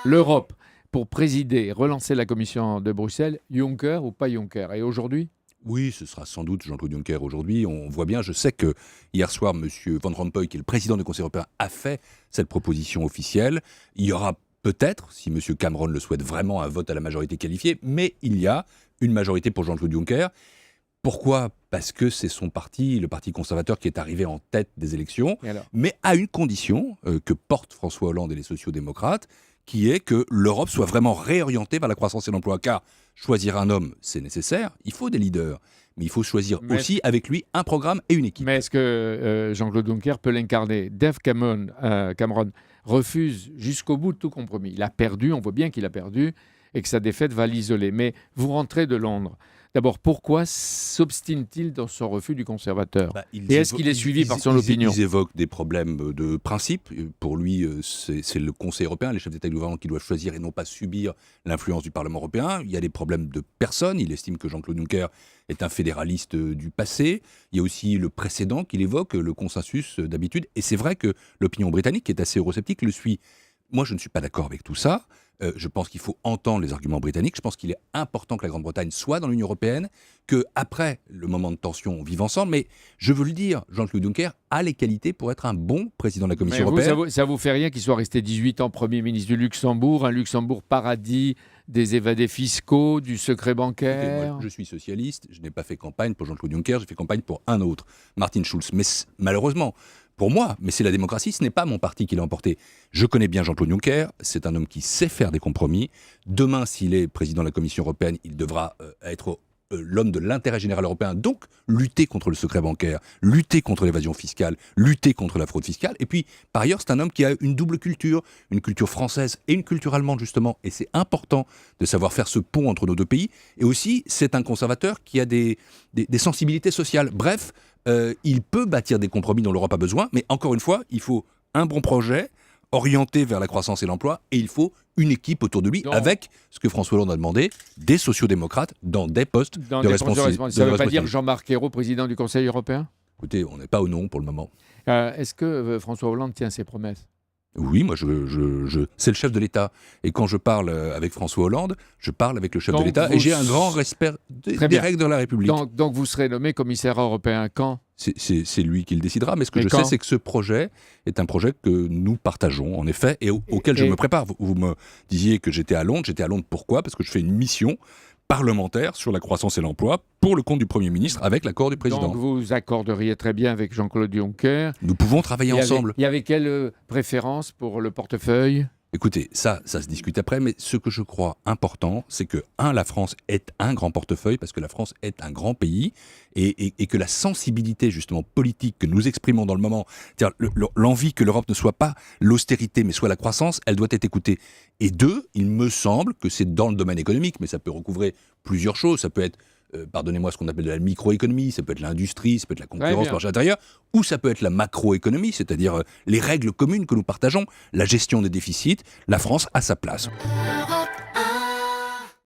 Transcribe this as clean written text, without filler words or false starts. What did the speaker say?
L'Europe, pour présider, relancer la Commission de Bruxelles, Juncker ou pas Juncker? Et aujourd'hui? Oui, ce sera sans doute Jean-Claude Juncker aujourd'hui. On voit bien, je sais que hier soir, M. Van Rompuy, qui est le président du Conseil européen, a fait cette proposition officielle. Il y aura peut-être, si M. Cameron le souhaite vraiment, un vote à la majorité qualifiée, mais il y a une majorité pour Jean-Claude Juncker. Pourquoi ? Parce que c'est son parti, le Parti conservateur, qui est arrivé en tête des élections, mais à une condition que portent François Hollande et les sociaux-démocrates, qui est que l'Europe soit vraiment réorientée vers la croissance et l'emploi. Car choisir un homme, c'est nécessaire, il faut des leaders, mais il faut choisir aussi avec lui un programme et une équipe. Mais est-ce que Jean-Claude Juncker peut l'incarner? Dave Cameron refuse jusqu'au bout de tout compromis. Il a perdu, on voit bien qu'il a perdu, et que sa défaite va l'isoler. Mais vous rentrez de Londres. D'abord, pourquoi s'obstine-t-il dans son refus du conservateur? Et est-ce qu'il est suivi par son opinion? Ils évoquent des problèmes de principe. Pour lui, c'est le Conseil européen, les chefs d'État et de gouvernement qui doivent choisir et non pas subir l'influence du Parlement européen. Il y a des problèmes de personnes. Il estime que Jean-Claude Juncker est un fédéraliste du passé. Il y a aussi le précédent qu'il évoque, le consensus d'habitude. Et c'est vrai que l'opinion britannique, qui est assez eurosceptique, le suit. Moi, je ne suis pas d'accord avec tout ça. Je pense qu'il faut entendre les arguments britanniques. Je pense qu'il est important que la Grande-Bretagne soit dans l'Union européenne, qu'après le moment de tension, on vive ensemble. Mais je veux le dire, Jean-Claude Juncker a les qualités pour être un bon président de la Commission européenne. Ça vous fait rien qu'il soit resté 18 ans Premier ministre du Luxembourg, un Luxembourg paradis des évadés fiscaux, du secret bancaire? Moi, je suis socialiste, je n'ai pas fait campagne pour Jean-Claude Juncker, j'ai fait campagne pour un autre, Martin Schulz. Mais malheureusement, pour moi, mais c'est la démocratie, ce n'est pas mon parti qui l'a emporté. Je connais bien Jean-Claude Juncker, c'est un homme qui sait faire des compromis. Demain, s'il est président de la Commission européenne, il devra être l'homme de l'intérêt général européen, donc lutter contre le secret bancaire, lutter contre l'évasion fiscale, lutter contre la fraude fiscale. Et puis, par ailleurs, c'est un homme qui a une double culture, une culture française et une culture allemande, justement. Et c'est important de savoir faire ce pont entre nos deux pays. Et aussi, c'est un conservateur qui a des sensibilités sociales. Bref, il peut bâtir des compromis dont l'Europe a besoin, mais encore une fois, il faut un bon projet orienté vers la croissance et l'emploi, et il faut une équipe autour de lui, avec ce que François Hollande a demandé, des sociaux-démocrates dans des postes de responsabilité. Ça ne veut pas dire Jean-Marc Ayrault, président du Conseil européen? Écoutez, on n'est pas au non pour le moment. Est-ce que François Hollande tient ses promesses? Oui, moi, c'est le chef de l'État. Et quand je parle avec François Hollande, je parle avec le chef de l'État, et j'ai un grand respect des règles de la République. Donc vous serez nommé commissaire européen quand? C'est lui qui le décidera, mais ce que je sais, c'est que ce projet est un projet que nous partageons, en effet, et auquel je me prépare. Vous me disiez que j'étais à Londres. J'étais à Londres pourquoi? Parce que je fais une mission parlementaire sur la croissance et l'emploi pour le compte du Premier ministre avec l'accord du président. Donc vous accorderiez très bien avec Jean-Claude Juncker. Nous pouvons travailler ensemble. Il y avait quelle préférence pour le portefeuille? Écoutez, ça se discute après, mais ce que je crois important, c'est que, la France est un grand portefeuille, parce que la France est un grand pays, et que la sensibilité, justement, politique que nous exprimons dans le moment, c'est-à-dire l'envie que l'Europe ne soit pas l'austérité, mais soit la croissance, elle doit être écoutée. Et deux, il me semble que c'est dans le domaine économique, mais ça peut recouvrer plusieurs choses, ça peut être pardonnez-moi, ce qu'on appelle de la microéconomie, ça peut être l'industrie, ça peut être la concurrence, le marché intérieur, ou ça peut être la macroéconomie, c'est-à-dire les règles communes que nous partageons, la gestion des déficits. La France a sa place.